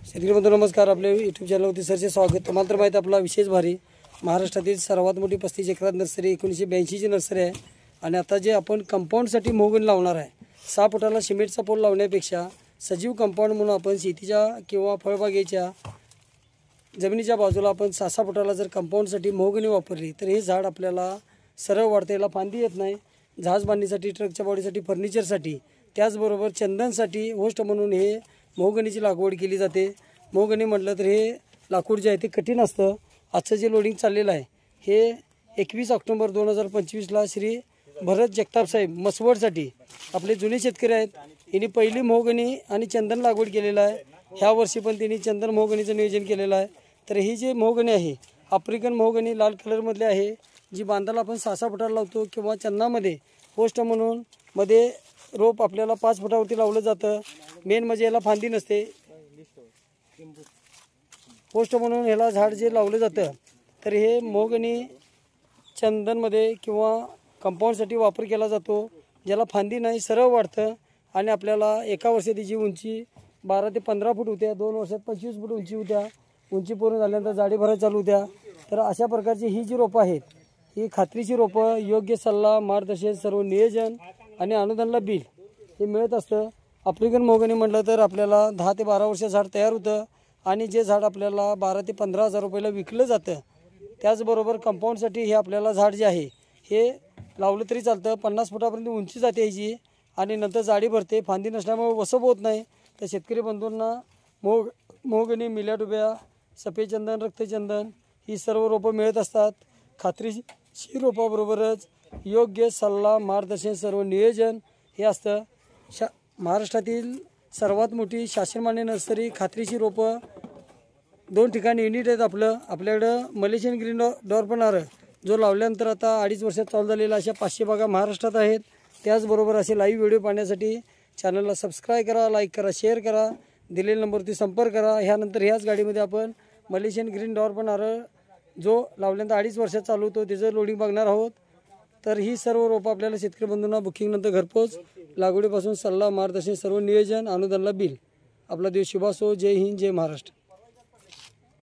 शेतकरी बंधू नमस्कार. आपल्या यूट्यूब चॅनलवरती सरचे स्वागत. तुम्हाला तर माहीत आपला विशेष भारी महाराष्ट्रातील सर्वात मोठी 35 एकरात नर्सरी 1982 ची नर्सरी आहे. आणि आता जे आपण कंपाऊंडसाठी मोगणी लावणार आहे, 6 फुटाला सिमेंटचा पोल लावण्यापेक्षा सजीव कंपाऊंड म्हणून आपण शेतीच्या किंवा फळबागेच्या जमिनीच्या बाजूला आपण 6-6 फुटाला जर कंपाऊंडसाठी मोगणी वापरली तर हे झाड आपल्याला सरळ वाढते, याला फांदी येत नाही. जहाज बांधणीसाठी, ट्रकच्या बॉडीसाठी, फर्निचरसाठी, त्याचबरोबर चंदनसाठी होस्ट म्हणून हे मोगणीची लागवड केली जाते. मोगणी म्हटलं तर हे लाकूड जे आहे ते कठीण असतं. आजचं जे लोडिंग चाललेलं आहे हे 21 ऑक्टोबर 2025ला श्री भरत जगताप साहेब मसवडसाठी आपले जुने शेतकरी आहेत. यांनी पहिली मोगणी आणि चंदन लागवड केलेलं आहे. ह्या वर्षी पण त्यांनी चंदन मोगणीचं नियोजन केलेलं आहे. तर ही जे मोगणी आहे आफ्रिकन मोगणी लाल कलरमधले आहे, जी बांधाला आपण 6-6 फुटाला लावतो किंवा चन्नामध्ये पोस्ट म्हणून मध्ये रोप आपल्याला 5 फुटावरती लावलं जातं. मेन म्हणजे याला फांदी नसते, पोस्ट म्हणून ह्याला झाड जे लावलं जातं. तर हे मोगणी चंदनमध्ये किंवा कंपाऊंडसाठी वापर केला जातो, ज्याला फांदी नाही, सरळ वाढतं आणि आपल्याला एका वर्षात त्याची उंची 12 ते 15 फूट होत्या, 2 वर्षात 25 फूट उंची होत्या. उंची पूर्ण झाल्यानंतर जाडी भरायला चालू होत्या. तर अशा प्रकारची ही जी रोपं आहेत ही खात्रीची रोपं, योग्य सल्ला, मार्गदर्शन, सर्व नियोजन आणि अनुदानला बिल हे मिळत असतं. आफ्रिकन मोगणी म्हटलं तर आपल्याला 10 ते 12 वर्ष झाड तयार होतं आणि जे झाड आपल्याला 12 ते 15 हजार रुपयाला विकलं जातं. त्याचबरोबर कंपाऊंडसाठी हे आपल्याला झाड जे आहे हे लावलं तरी चालतं. 50 फुटापर्यंत उंची जाते ह्याची आणि नंतर जाडी भरते. फांदी नसल्यामुळे वसप होत नाही. तर शेतकरी बंधूंना मोगणी, मिल्याडुब्या, सफेद चंदन, रक्तचंदन ही सर्व रोपं मिळत असतात. खात्रीशीर रोपाबरोबरच योग्य सल्ला, मार्गदर्शन, सर्व नियोजन हे असतं. महाराष्ट्रातील सर्वात मोठी शासनमान्य नर्सरी खात्रीशीर रोपं 2 ठिकाणी युनिट आहेत. आपल्याकडं मलेशियन ग्रीन डॉर पण आहे, जो लावल्यानंतर आता 2.5 वर्षात चालू झालेला अशा 500 बागा महाराष्ट्रात आहेत. त्याचबरोबर असे लाईव्ह व्हिडिओ पाहण्यासाठी चॅनलला सबस्क्राईब करा, लाईक करा, शेअर करा, दिलेल्या नंबरवरती संपर्क करा. ह्यानंतर ह्याच गाडीमध्ये आपण मलेशियन ग्रीन डॉर पण आहे, जो लावल्यानंतर 2.5 वर्षात चालू होतो, त्याचं लोडिंग बघणार आहोत. तर ही सर्व रोपं आपल्याला शेतकरी बंधूंना बुकिंगनंतर घरपोच, लागवडीपासून सल्ला, मार्गदर्शन, सर्व नियोजन, अनुदानला बिल. आपला दिवस शुभ असो. जय हिंद, जय महाराष्ट्र.